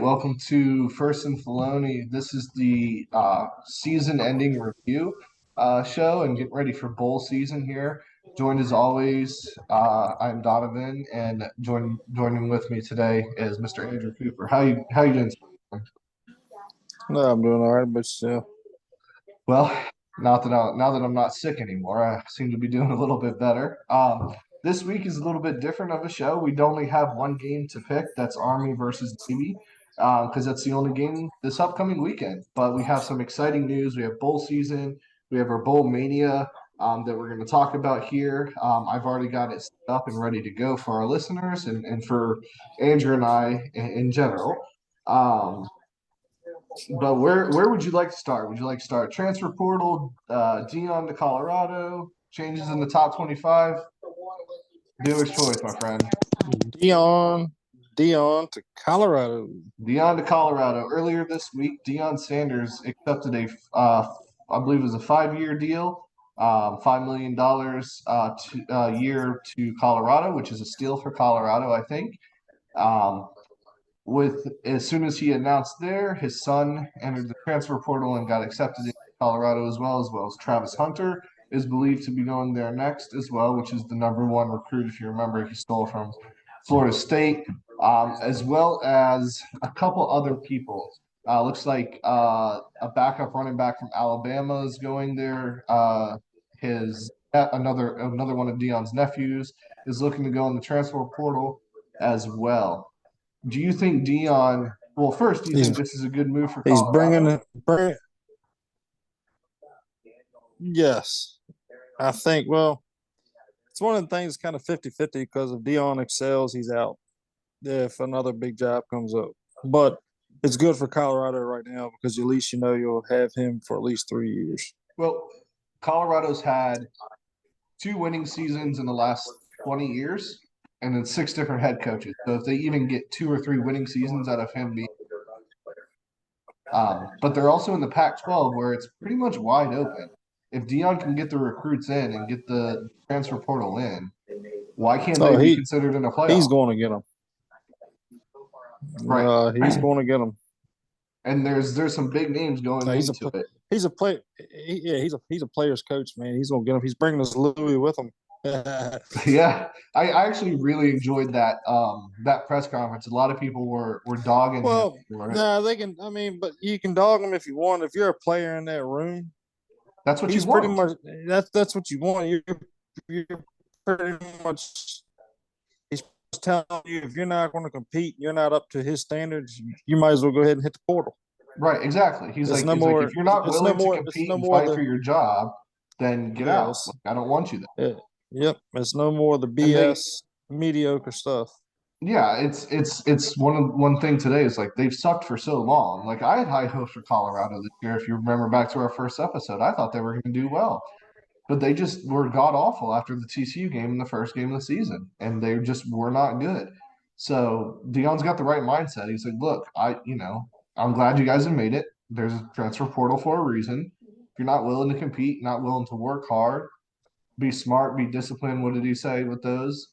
welcome to First and Filoni. This is the season-ending review show and getting ready for bowl season here. Joined as always, I'm Donovan, and joining with me today is Mr. Andrew Cooper. How you doing today? No, I'm doing all right, but still. Well, now that I'm not sick anymore, I seem to be doing a little bit better. This week is a little bit different of a show. We'd only have one game to pick. That's Army versus Navy, because that's the only game this upcoming weekend. But we have some exciting news. We have bowl season. We have our bowl mania that we're going to talk about here. I've already got it set up and ready to go for our listeners and for Andrew and I in general. Um, but where would you like to start? Would you like to start transfer portal, Dion to Colorado, changes in the top 25? Dealer's choice, my friend. Dion to Colorado. Dion to Colorado. Earlier this week, Deion Sanders accepted I believe it was a 5-year deal, $5 million year to Colorado, which is a steal for Colorado, I think. Um, with as soon as he announced there, his son entered the transfer portal and got accepted in Colorado as well as Travis Hunter is believed to be going there next as well, which is the number one recruit. If you remember, he stole from Florida State, as well as a couple other people. Looks like a backup running back from Alabama is going there. His another one of Deion's nephews is looking to go in the transfer portal as well. Do you think Dion? Well, first, do you think this is a good move for He's Colorado? Yes. I think, well, it's one of the things kind of 50-50 because if Dion excels, he's out if another big job comes up. But it's good for Colorado right now because at least you know you'll have him for at least 3 years. Well, Colorado's had 2 winning seasons in the last 20 years, and then 6 different head coaches. So if they even get 2 or 3 winning seasons out of him, but they're also in the Pac-12 where it's pretty much wide open. If Dion can get the recruits in and get the transfer portal in, why can't they be considered in a playoff? He's going to get them. Right. He's going to get them. And there's some big names going into it. He's a player. He's a player's coach, man. He's going to get them. He's bringing us Louis with him. Yeah, I actually really enjoyed that press conference. A lot of people were dogging him. Well, they can. I mean, but you can dog him if you want. If you're a player in that room, that's what he's you want. Pretty much. That's what you want. You're pretty much. He's telling you if you're not going to compete, you're not up to his standards. You might as well go ahead and hit the portal. Right, exactly. He's like, if you're not willing to compete and fight for your job, then get out. I don't want you there. Yeah. Yep, it's no more the BS mediocre stuff. Yeah, it's one thing today is like they've sucked for so long. Like I had high hopes for Colorado this year. If you remember back to our first episode, I thought they were going to do well, but they just were god awful after the TCU game in the first game of the season, and they just were not good. So Dion's got the right mindset. He's like, look, I'm glad you guys have made it. There's a transfer portal for a reason. If you're not willing to compete, not willing to work hard, be smart, be disciplined. What did he say with those?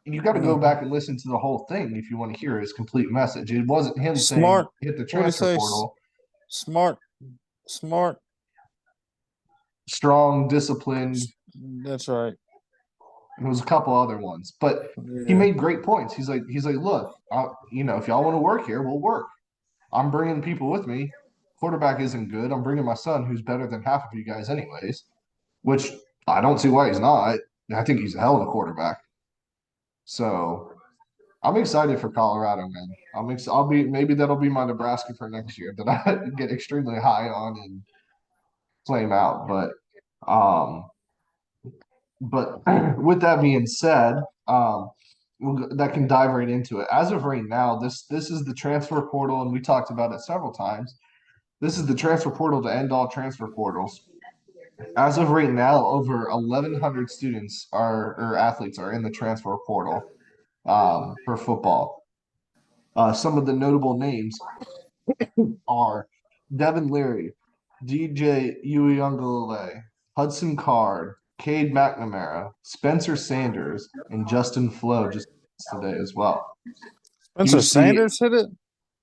You got to go back and listen to the whole thing if you want to hear his complete message. It wasn't him saying hit the transfer portal. Smart, strong, disciplined. That's right. There was a couple other ones, but he made great points. He's like, look, if y'all want to work here, we'll work. I'm bringing people with me. Quarterback isn't good. I'm bringing my son, who's better than half of you guys, anyways. Which I don't see why he's not. I think he's a hell of a quarterback. So I'm excited for Colorado, man. Maybe that'll be my Nebraska for next year that I get extremely high on and flame out. But with that being said, that can dive right into it. As of right now, this is the transfer portal, and we talked about it several times. This is the transfer portal to end all transfer portals. As of right now, over 1,100 students or athletes are in the transfer portal for football. Some of the notable names are Devin Leary, DJ Uiagalelei, Hudson Card, Cade McNamara, Spencer Sanders, and Justin Flo just today as well. Spencer Sanders hit it?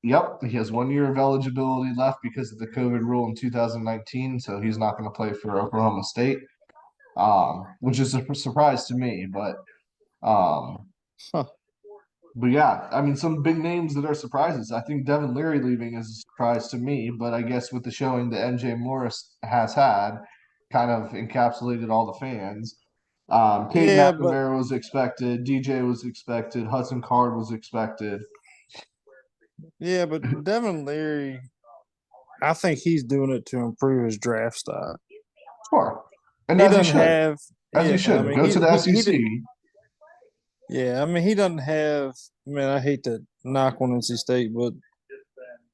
Yep, he has 1 year of eligibility left because of the COVID rule in 2019, so he's not going to play for Oklahoma State, which is a surprise to me. Um, Huh. but yeah, I mean, some big names that are surprises. I think Devin Leary leaving is a surprise to me, but I guess with the showing that NJ Morris has had, kind of encapsulated all the fans. Cade Yeah, but McNamara was expected, DJ was expected, Hudson Card was expected. Devin Leary, I think he's doing it to improve his draft stock. Sure. And He as he doesn't should, have, as he yeah. I should, mean, go to the SEC. yeah. I mean, he doesn't have. I mean, I hate to knock on NC State, but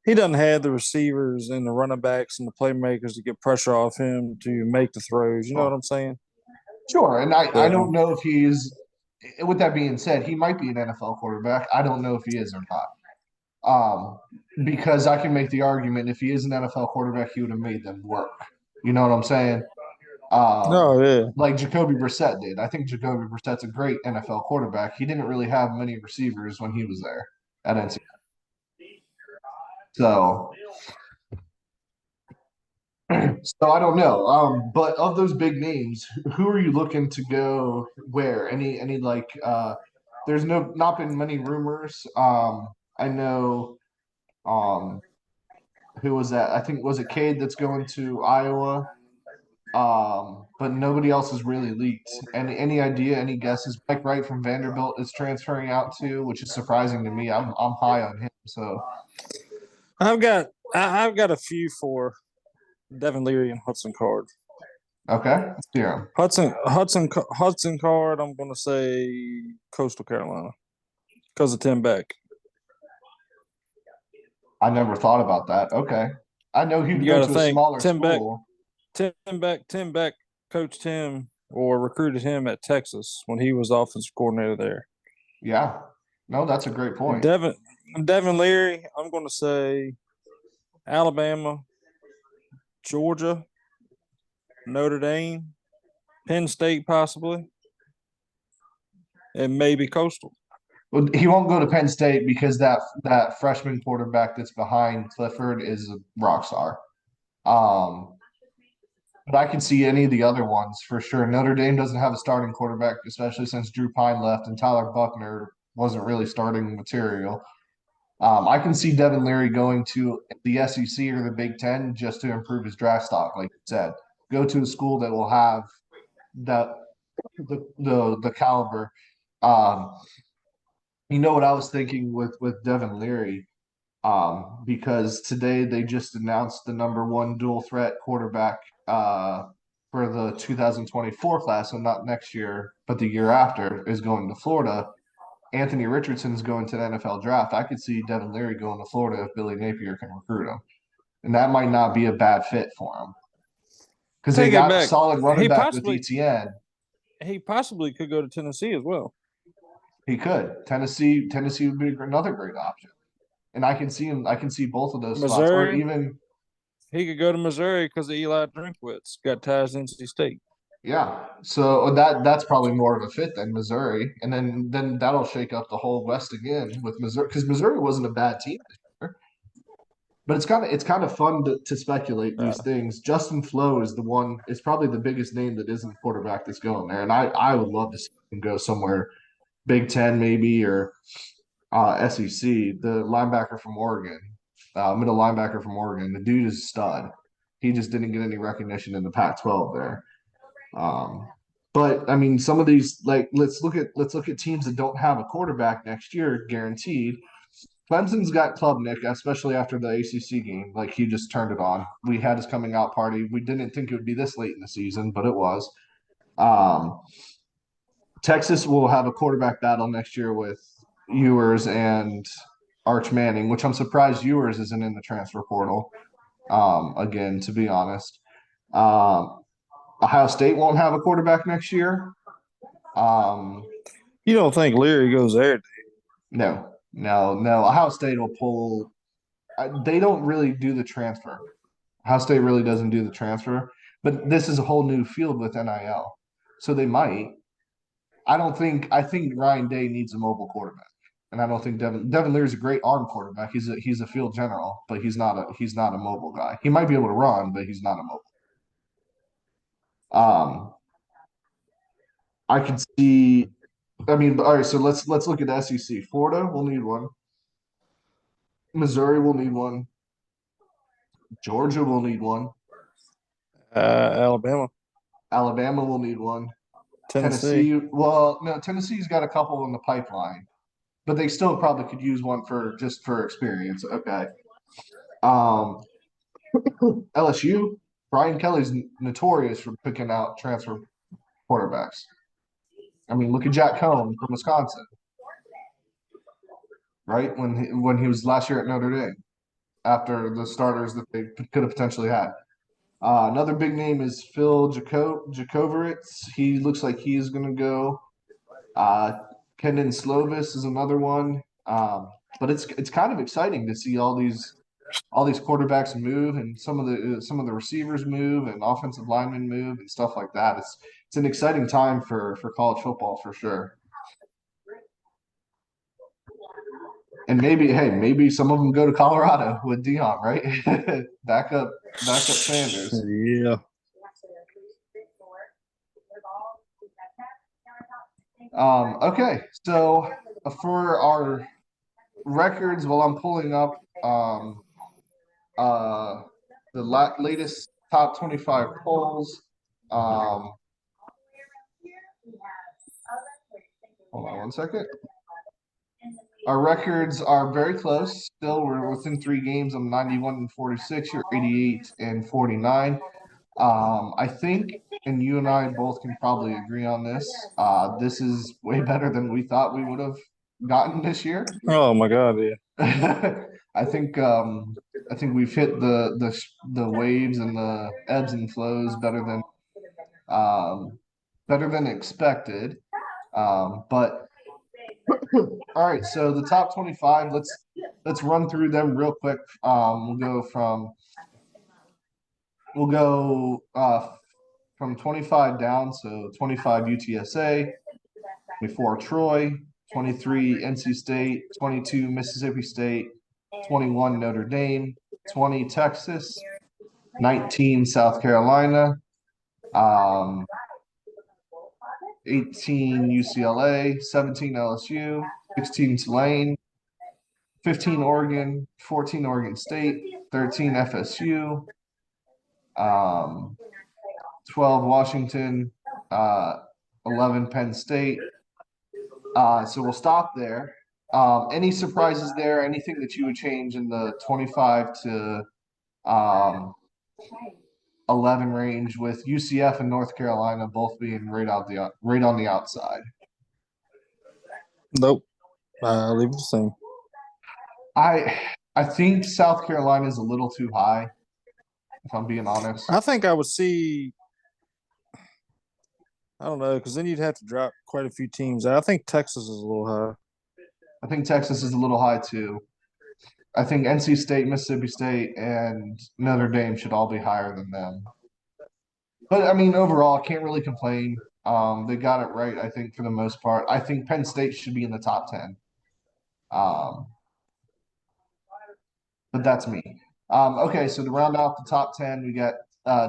he doesn't have the receivers and the running backs and the playmakers to get pressure off him to make the throws. You know what Sure. I'm saying? Sure. And I But don't know if he's, with that being said, he might be an NFL quarterback. I don't know if he is or not. Because I can make the argument if he is an NFL quarterback, he would have made them work. You know what I'm saying? Um, no, yeah. like Jacoby Brissett did. I think Jacoby Brissett's a great NFL quarterback. He didn't really have many receivers when he was there at NC. So, so I don't know. But of those big names, who are you looking to go where? Any like there's not been many rumors. I know who was that? I think was it Cade that's going to Iowa. But nobody else has really leaked. Any idea, any guesses? Mike Wright from Vanderbilt is transferring out too, which is surprising to me. I'm high on him. So I've got a few for Devin Leary and Hudson Card. okay, yeah. Hudson Card. I'm going to say Coastal Carolina because of Tim Beck. I never thought about that. Okay. I know he'd You go got to to a think smaller school. Tim Beck coached him or recruited him at Texas when he was offensive coordinator there. Yeah. No, that's a great point. Devin Devin Leary, I'm going to say Alabama, Georgia, Notre Dame, Penn State possibly, and maybe Coastal. Well, he won't go to Penn State because that freshman quarterback that's behind Clifford is a rock star. Um, But I could see any of the other ones for sure. Notre Dame doesn't have a starting quarterback, especially since Drew Pine left and Tyler Buckner wasn't really starting material. I can see Devin Leary going to the SEC or the Big Ten just to improve his draft stock, like you said. Go to a school that will have that the caliber. Um, you know what I was thinking with Devin Leary, because today they just announced the number one dual threat quarterback for the 2024 class, so not next year, but the year after, is going to Florida. Anthony Richardson's going to the NFL draft. I could see Devin Leary going to Florida if Billy Napier can recruit him. And that might not be a bad fit for him because they Take it got a back. solid running He back with possibly ETN. he possibly could go to Tennessee as well. He could. Tennessee would be another great option. And I can see him. I can see both of those spots, or Missouri, even he could go to Missouri because of Eli Drinkwitz. Got ties to NC State. yeah. So that's probably more of a fit than Missouri, and then that'll shake up the whole West again with Missouri because Missouri wasn't a bad team this year. But it's kind of fun to speculate Uh, these things. Justin Flo is the one. It's probably the biggest name that isn't quarterback that's going there, and I would love to see him go somewhere Big Ten maybe or SEC. The linebacker from Oregon, middle linebacker from Oregon. The dude is a stud. He just didn't get any recognition in the Pac-12 there. Um, but I mean, some of these like let's look at teams that don't have a quarterback next year guaranteed. Clemson's got Klubnik, especially after the ACC game. Like he just turned it on. We had his coming out party. We didn't think it would be this late in the season, but it was. Um, Texas will have a quarterback battle next year with Ewers and Arch Manning, which I'm surprised Ewers isn't in the transfer portal. Again, to be honest. Um, Ohio State won't have a quarterback next year. Um, you don't think Leary goes there? no, no, no. Ohio State will pull. They don't really do the transfer. Ohio State really doesn't do the transfer, but this is a whole new field with NIL, so they might. I don't think. I think Ryan Day needs a mobile quarterback. And I don't think Devin Leary's a great arm quarterback. He's a field general, but he's not a mobile guy. He might be able to run, but he's not a mobile. Um, I could see. I mean, all right. So let's look at the SEC. Florida will need one. Missouri will need one. Georgia will need one. Alabama, Alabama will need one. Tennessee. Tennessee, well, no, Tennessee's got a couple in the pipeline, but they still probably could use one for just for experience. Okay. Um, LSU, Brian Kelly's notorious for picking out transfer quarterbacks. I mean, look at Jack Cohn from Wisconsin, right? When he was last year at Notre Dame, after the starters that they could have potentially had. Another big name is Phil Jacovitz. He looks like he's going to go. Uh, Kendon Slovis is another one. But it's kind of exciting to see all these quarterbacks move and some of the receivers move and offensive linemen move and stuff like that. It's an exciting time for college football for sure. And maybe some of them go to Colorado with Dion, right? back up Sanders. Yeah. Okay, so for our records, while I'm pulling up uh, the latest top 25 polls, um, hold on one second. Our records are very close. Still, we're within 3 games. I'm 91 and 46. You're 88 and 49. I think, and you and I both can probably agree on this. This is way better than we thought we would have gotten this year. Oh my God, yeah. I think we've hit the waves and the ebbs and flows better than expected. But all right, so the top 25. Let's run through them real quick. We'll go from 25 down. So 25 UTSA, 24 Troy, 23 NC State, 22 Mississippi State, 21 Notre Dame, 20 Texas, 19 South Carolina, 18 UCLA, 17 LSU, 16 Tulane, 15 Oregon, 14 Oregon State, 13 FSU, 12 Washington, 11 Penn State. So we'll stop there. Any surprises there? Anything that you would change in the 25 to 11 range with UCF and North Carolina both being right on the outside? Nope. Leave it the same. I think South Carolina is a little too high, if I'm being honest. I think I would see. I don't know, because then you'd have to drop quite a few teams. I think Texas is a little high. I think Texas is a little high too. I think NC State, Mississippi State, and Notre Dame should all be higher than them. But I mean, overall, I can't really complain. They got it right, I think, for the most part. I think Penn State should be in the top 10. Um, but that's me. Okay, so to round off the top 10, we got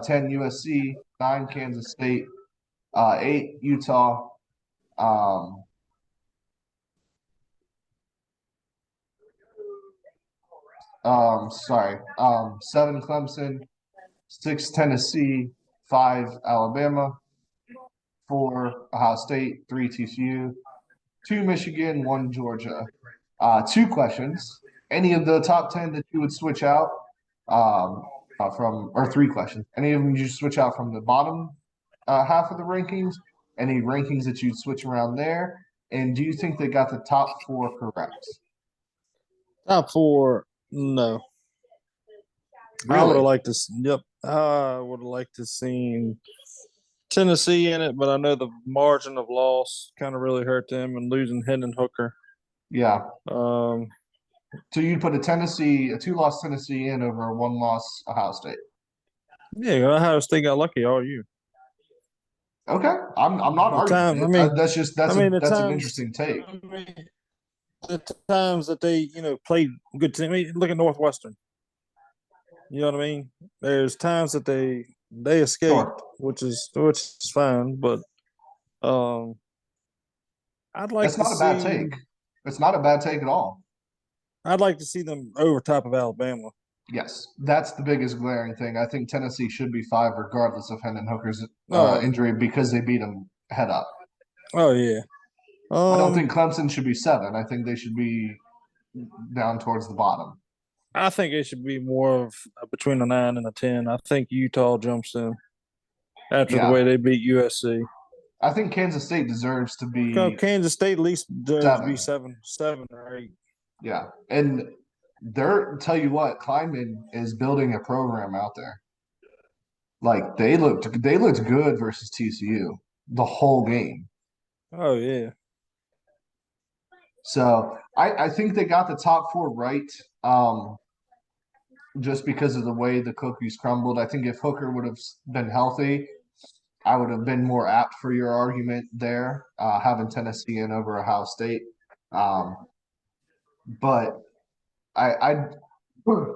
10 USC, 9 Kansas State, 8 Utah, um, sorry, 7 Clemson, 6 Tennessee, 5 Alabama, 4 Ohio State, 3 TCU, 2 Michigan, 1 Georgia. 2 questions. Any of the top 10 that you would switch out or 3 questions? Any of them you switch out from the bottom half of the rankings? Any rankings that you'd switch around there? And do you think they got the top 4 correct? Top 4, no. I would have liked to. Yep, I would have liked to seen Tennessee in it, but I know the margin of loss kind of really hurt them, and losing Hendon Hooker. Yeah. Um, So you'd put a 2-loss Tennessee in over a 1-loss Ohio State. Yeah, Ohio State got lucky all year. Okay, I'm not arguing it. I mean, That's an the interesting take. the times that they, played good team. I mean, look at Northwestern. You know what I mean? There's times that they Sure. escaped, which is fine, but um, I'd like That's to not a bad see take. It's not a bad take at all. I'd like to see them over top of Alabama. Yes, that's the biggest glaring thing. I think Tennessee should be five regardless of Hendon Hooker's Oh, injury because they beat him head up. oh yeah. I don't Um, think Clemson should be seven. I think they should be down towards the bottom. I think it should be more of between a 9 and a 10. I think Utah jumps in after the way Yeah, they beat USC. I think Kansas State deserves to be Kansas State at least deserves to be seven. 7 or 8. Yeah, and they're tell you what, Kleinman is building a program out there. Like they looked good versus TCU the whole game. Oh yeah. So I think they got the top four right. Just because of the way the cookies crumbled. I think if Hooker would have been healthy, I would have been more apt for your argument there, having Tennessee in over Ohio State. Um, but I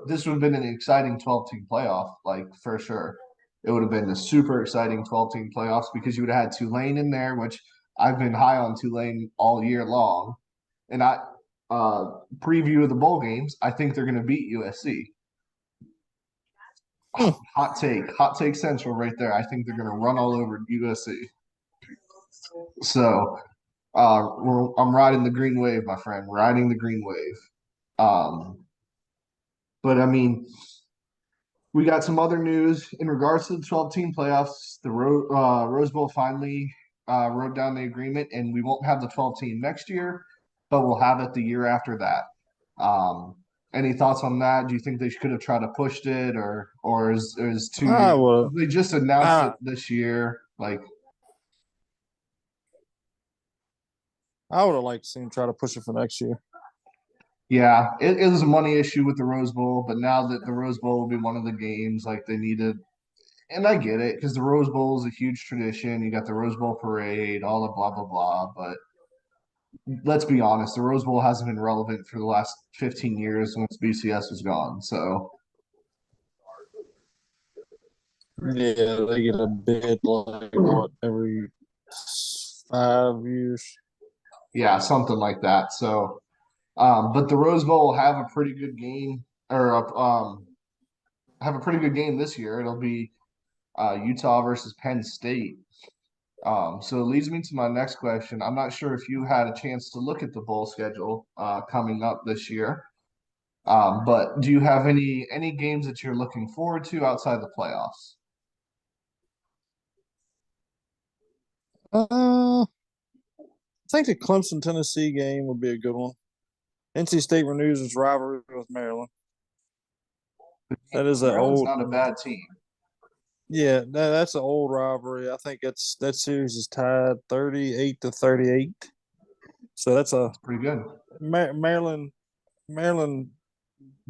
this would have been an exciting 12-team playoff, like for sure. It would have been a super exciting 12-team playoffs because you would have had Tulane in there, which I've been high on Tulane all year long. And I preview of the bowl games, I think they're going to beat USC. Hmm. Hot take central right there. I think they're going to run all over USC. So I'm riding the green wave, my friend, riding the green wave. But I mean, we got some other news in regards to the 12-team playoffs. The Rose Bowl finally wrote down the agreement, and we won't have the 12-team next year, but we'll have it the year after that. Um, any thoughts on that? Do you think they could have tried to pushed it, or is 2 years? I would. They just announced it I this year. Like, I would have liked to see him try to push it for next year. yeah, it was a money issue with the Rose Bowl, but now that the Rose Bowl will be one of the games, like they needed, and I get it because the Rose Bowl is a huge tradition. You got the Rose Bowl parade, all the blah blah blah. But let's be honest, the Rose Bowl hasn't been relevant for the last 15 years once BCS was gone. So Yeah, they get a bid like what every 5 years. yeah, something like that. So, but the Rose Bowl will have a pretty good game, or have a pretty good game this year. It'll be Utah versus Penn State. So it leads me to my next question. I'm not sure if you had a chance to look at the bowl schedule coming up this year, but do you have any games that you're looking forward to outside the playoffs? I think the Clemson Tennessee game would be a good one. NC State renews its rivalry with Maryland. That is an Maryland's old, not a bad team. yeah, that's an old rivalry. I think that series is tied 38-38. So that's a That's pretty good. Maryland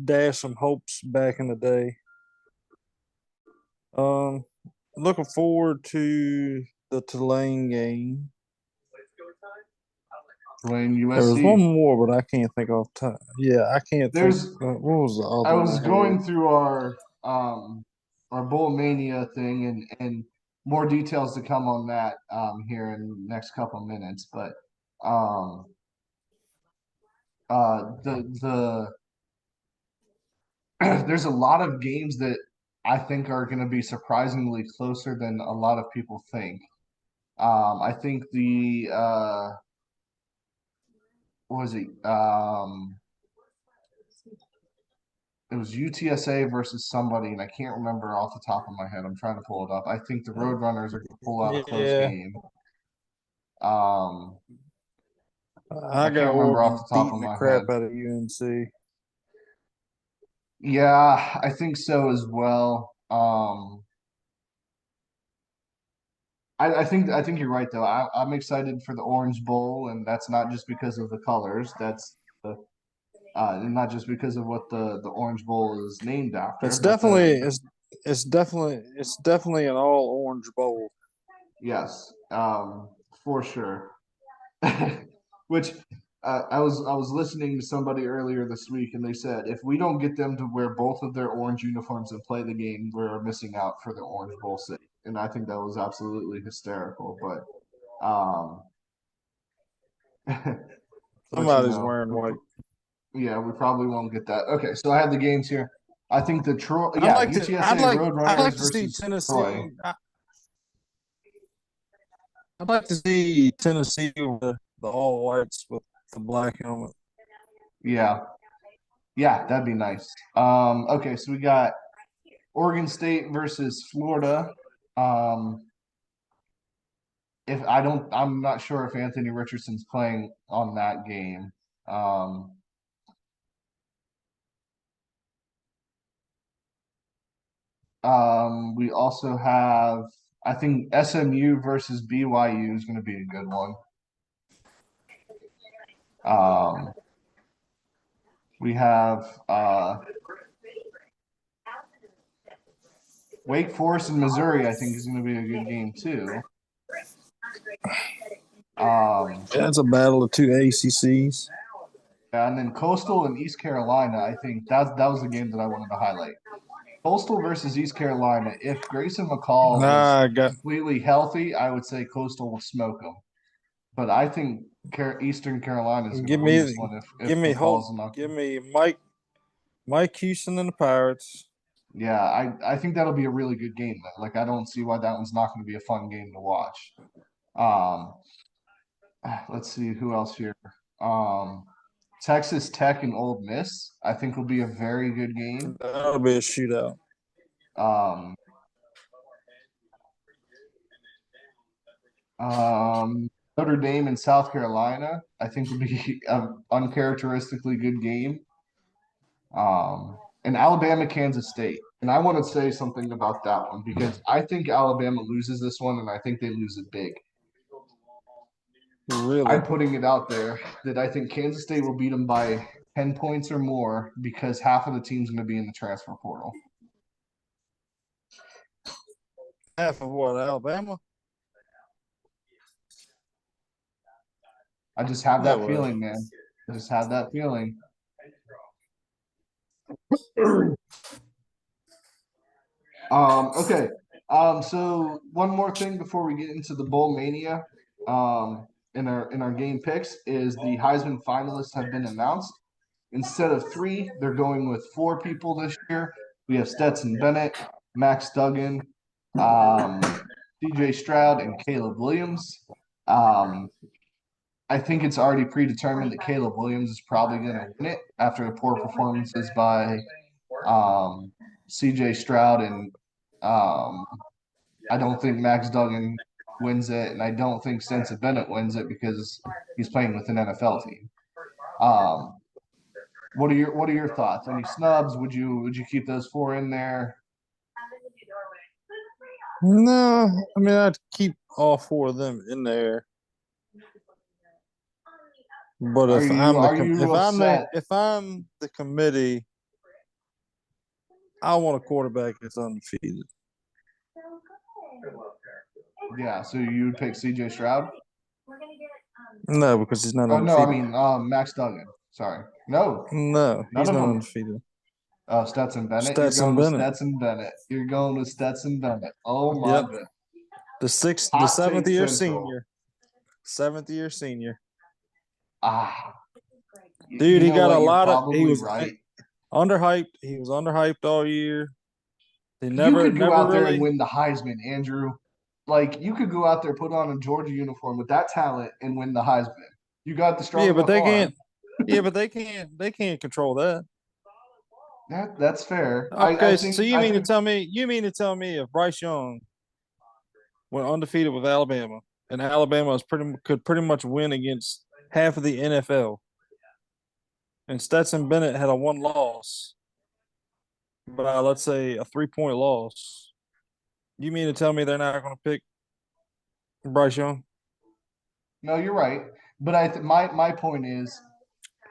dashed some hopes back in the day. Um, Looking forward to the Tulane game. Tulane There was one USC. more, but I can't think off time. Yeah, I can't think. There's What was the I other one was I had? going through our Bull Mania thing and more details to come on that here in the next couple of minutes. But um the there's a lot of games that I think are going to be surprisingly closer than a lot of people think. I think the what was it? It was UTSA versus somebody, and I can't remember off the top of my head. I'm trying to pull it up. I think the Roadrunners are going to pull out a close Yeah, game. Um, I I got can't remember off Oregon the top of beating the my crap head. out of UNC. Yeah, I think so as well. I think you're right though. I'm excited for the Orange Bowl, and that's not just because of the colors. That's the and not just because of what the Orange Bowl is named after, It's but definitely it's definitely an all orange bowl. yes, for sure. Which I was listening to somebody earlier this week, and they said if we don't get them to wear both of their orange uniforms and play the game, we're missing out for the Orange Bowl sake. And I think that was absolutely hysterical. But let you Somebody's know, wearing white. yeah, we probably won't get that. Okay, so I had the games here. I think the Troy, yeah, UTSA I'd Roadrunners like to see versus Troy. Tennessee. I'd like to see Tennessee with the all whites with the black helmet. Yeah, yeah, that'd be nice. Okay, so we got Oregon State versus Florida. Um, if I don't, I'm not sure if Anthony Richardson's playing on that game. Um, we also have, I think SMU versus BYU is going to be a good one. Um, we have Wake Forest and Missouri. I think is going to be a good game too. That's a battle of two ACCs. And then Coastal and East Carolina. I think that was the game that I wanted to highlight. Coastal versus East Carolina. If Grayson McCall was Nah, I got completely healthy, I would say Coastal will smoke them. But I think Eastern Carolina is going to give win this me one if give me Holt, McCall's not. give me Mike Houston and the Pirates. Yeah, I think that'll be a really good game. Like I don't see why that one's not going to be a fun game to watch. Um, let's see who else here. Um, Texas Tech and Old Miss. I think will be a very good game. That'll be a shootout. Um, Notre Dame and South Carolina. I think will be an uncharacteristically good game. And Alabama, Kansas State. And I want to say something about that one because I think Alabama loses this one, and I think they lose it big. Really? I'm putting it out there that I think Kansas State will beat them by 10 points or more because half of the team's going to be in the transfer portal. Half of what, Alabama? I just have No that way. feeling, man. I just have that feeling. Okay. So one more thing before we get into the bowl mania, in our game picks is the Heisman finalists have been announced. Instead of three, they're going with four people this year. We have Stetson Bennett, Max Duggan, CJ Stroud, and Caleb Williams. Um, I think it's already predetermined that Caleb Williams is probably going to win it after the poor performances by CJ Stroud and I don't think Max Duggan wins it, and I don't think Stetson Bennett wins it because he's playing with an NFL team. Um, what are your thoughts? Any snubs? Would you keep those four in there? No, I mean I'd keep all four of them in there. But Are if you I'm the are you upset? if I'm the committee, I want a quarterback that's undefeated. Yeah, so you would pick CJ Stroud? No, because he's not Oh no, I undefeated. mean Max Duggan. Sorry. No, No, none he's of not them. undefeated. Stetson Bennett. You're Stetson going with Bennett. Stetson Bennett. You're going with Stetson Bennett. Oh my Yep. goodness. The Hot seventh take year central. senior. 7th-year senior. Ah, Dude, you he know got a what? You're lot of he probably was right. underhyped. He was underhyped all year. They You could go never out there and really. win the Heisman, Andrew. Like you could go out there, put on a Georgia uniform with that talent, and win the Heisman. You got the strong Yeah, but enough they arm. can't. Yeah, but they can't control that. That's fair. I Okay, so think I think you mean to tell me if Bryce Young went undefeated with Alabama and Alabama could pretty much win against half of the NFL, and Stetson Bennett had a one loss, but let's say a 3-point loss. You mean to tell me they're not going to pick Bryce Young? no, you're right. But my point is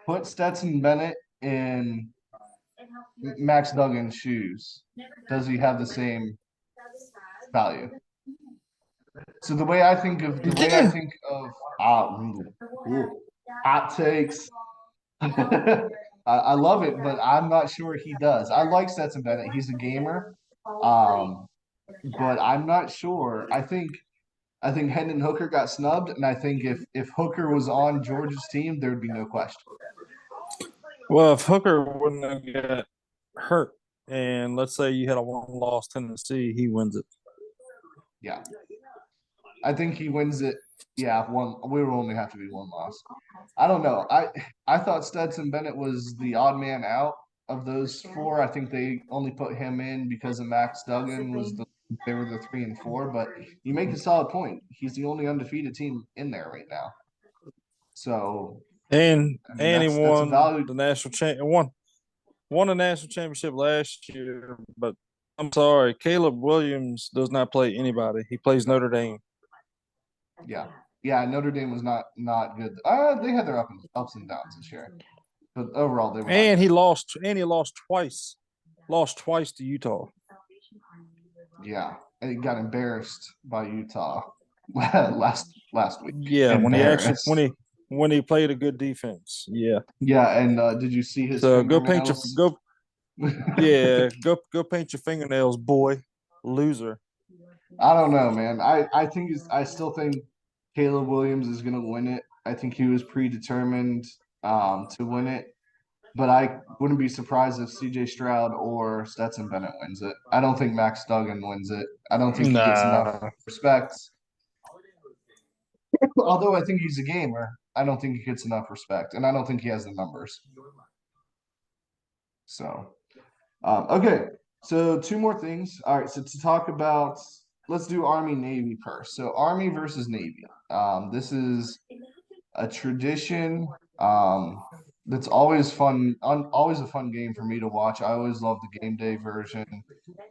put Stetson Bennett in Max Duggan's shoes. Does he have the same value? So the way I think of Yeah. ah ooh, ooh. Hot takes. I love it, but I'm not sure he does. I like Stetson Bennett. He's a gamer. Um, but I'm not sure. I think Hendon Hooker got snubbed, and I think if Hooker was on Georgia's team, there'd be no question. Well, if Hooker wouldn't have got hurt, and let's say you had a one-loss Tennessee, he wins it. Yeah, I think he wins it. Yeah, one. We will only have to be one loss. I don't know. I thought Stetson Bennett was the odd man out of those four. I think they only put him in because of Max Duggan was they were the 3 and 4. But you make a solid point. He's the only undefeated team in there right now. So And I mean and he that's a won value. the national champ won the national championship last year. But I'm sorry, Caleb Williams does not play anybody. He plays Notre Dame. Yeah, yeah. Notre Dame was not good. They had their ups and downs this year, but overall they were not And good. he lost twice. Lost twice to Utah. Yeah, and he got embarrassed by Utah last week. Yeah, Embarrassed. when he played a good defense. Yeah. Yeah, and did you see his So go paint your fingernails? go yeah, go paint your fingernails, boy. Loser. I don't know, man. I still think Caleb Williams is gonna win it. I think he was predetermined to win it. But I wouldn't be surprised if CJ Stroud or Stetson Bennett wins it. I don't think Max Duggan wins it. I don't think he gets enough Nah. respect. Although I think he's a gamer, I don't think he gets enough respect, and I don't think he has the numbers. So, okay. So two more things. All right. So to talk about, let's do Army Navy first. So Army versus Navy. This is a tradition. That's always fun. Always a fun game for me to watch. I always love the game day version.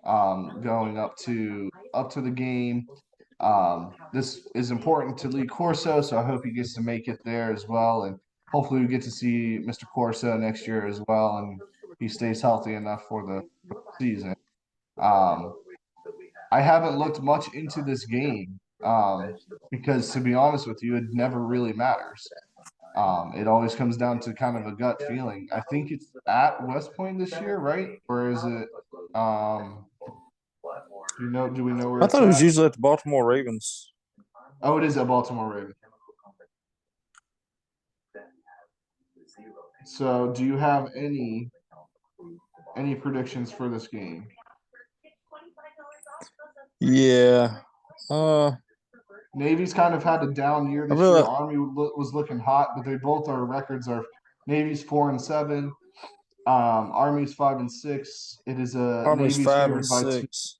Going up to the game. This is important to Lee Corso, so I hope he gets to make it there as well. And hopefully we get to see Mr. Corso next year as well, and he stays healthy enough for the season. Um, I haven't looked much into this game because, to be honest with you, it never really matters. It always comes down to kind of a gut feeling. I think it's at West Point this year, right? Or is it? Do we know where I it's thought it was at? usually at the Baltimore Ravens. Oh, it is at Baltimore Ravens. So, do you have any predictions for this game? Yeah. Uh Navy's kind of had a down year I this year. really Army was looking hot, but they both are records are Navy's 4-7. Army's 5-6. It is a Army's 5-6.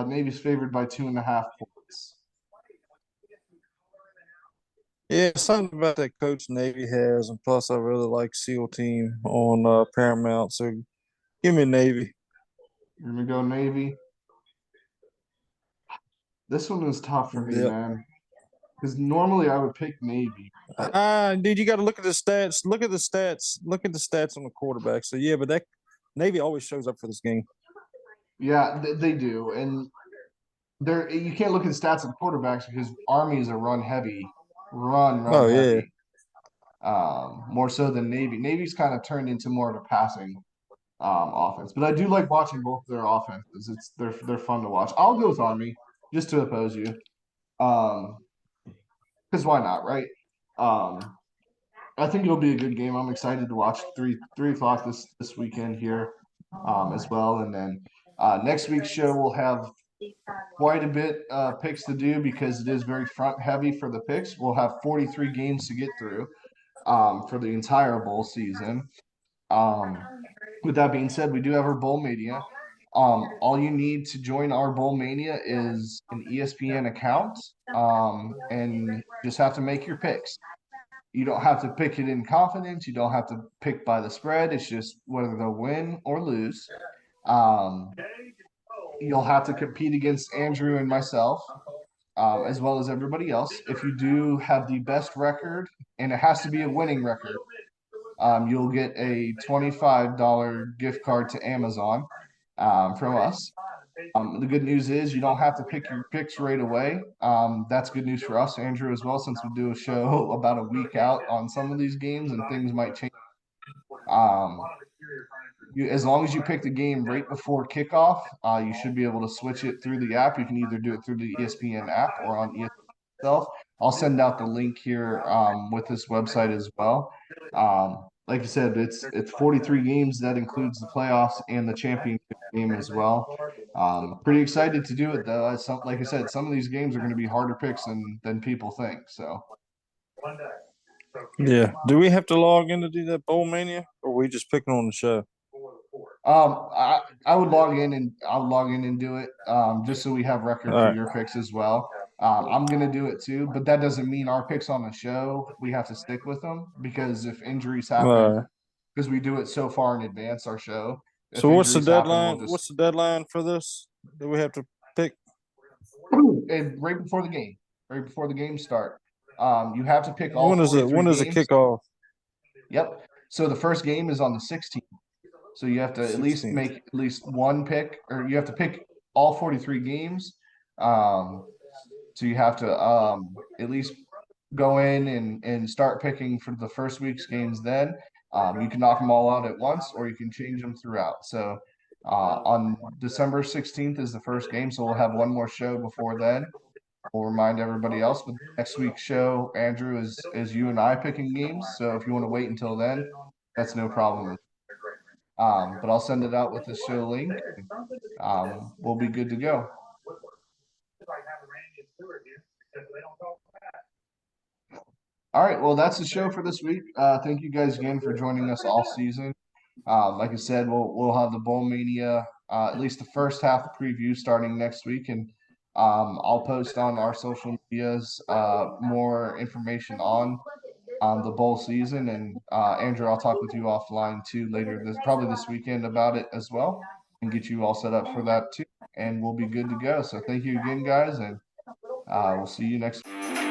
Navy's favored by 2.5 points. Yeah, something about that coach Navy has, and plus I really like SEAL Team on Paramount. So give me Navy. You're gonna go Navy. This one was tough for me, Yep. man. Because normally I would pick Navy, but Dude, you got to look at the stats. Look at the stats. Look at the stats on the quarterback. So yeah, but that Navy always shows up for this game. yeah, they do. And there you can't look at the stats of quarterbacks because Army is a run Oh yeah. heavy. More so than Navy. Navy's kind of turned into more of a passing offense. But I do like watching both their offenses. They're fun to watch. I'll go with Army just to oppose you. Because why not, right? Um, I think it'll be a good game. I'm excited to watch 3 o'clock this weekend here as well. And then next week's show we'll have quite a bit picks to do because it is very front heavy for the picks. We'll have 43 games to get through for the entire bowl season. Um, with that being said, we do have our Bowl Mania. All you need to join our Bowl Mania is an ESPN account, and just have to make your picks. You don't have to pick it in confidence. You don't have to pick by the spread. It's just whether they'll win or lose. Um, you'll have to compete against Andrew and myself, as well as everybody else. If you do have the best record, and it has to be a winning record, you'll get a $25 gift card to Amazon from us. The good news is you don't have to pick your picks right away. That's good news for us, Andrew, as well, since we do a show about a week out on some of these games and things might change. Um, as long as you pick the game right before kickoff, you should be able to switch it through the app. You can either do it through the ESPN app or on ESPN itself. I'll send out the link here with this website as well. Like I said, it's 43 games. That includes the playoffs and the championship game as well. Pretty excited to do it though. Like I said, some of these games are going to be harder picks than people think. So. Yeah. Do we have to log in to do that bowl mania, or are we just picking on the show? I would log in and I'll log in and do it just so we have record All for right. your picks as well. I'm gonna do it too, but that doesn't mean our picks on the show we have to stick with them because if injuries happen, All right. because we do it so far in advance our show, if So what's the injuries happen, we'll deadline? just What's the deadline for this that we have to pick? and right before the games start. You have to pick all When is it? 43 When is the games. kickoff? Yep. So the first game is on the 16th. So you have to at least 16th. make at least one pick, or you have to pick all 43 games. So you have to at least go in and start picking for the first week's games then. You can knock them all out at once, or you can change them throughout. So on December 16th is the first game, so we'll have one more show before then. We'll remind everybody else, but next week's show, Andrew, is you and I picking games. So if you want to wait until then, that's no problem. But I'll send it out with the show link. We'll be good to go. All right, well, that's the show for this week. Thank you guys again for joining us all season. Like I said, we'll have the Bowl Mania, at least the first half preview starting next week, and I'll post on our social medias more information on the bowl season. And Andrew, I'll talk with you offline too later probably this weekend about it as well, and get you all set up for that too. And we'll be good to go. So thank you again, guys, and we'll see you next week.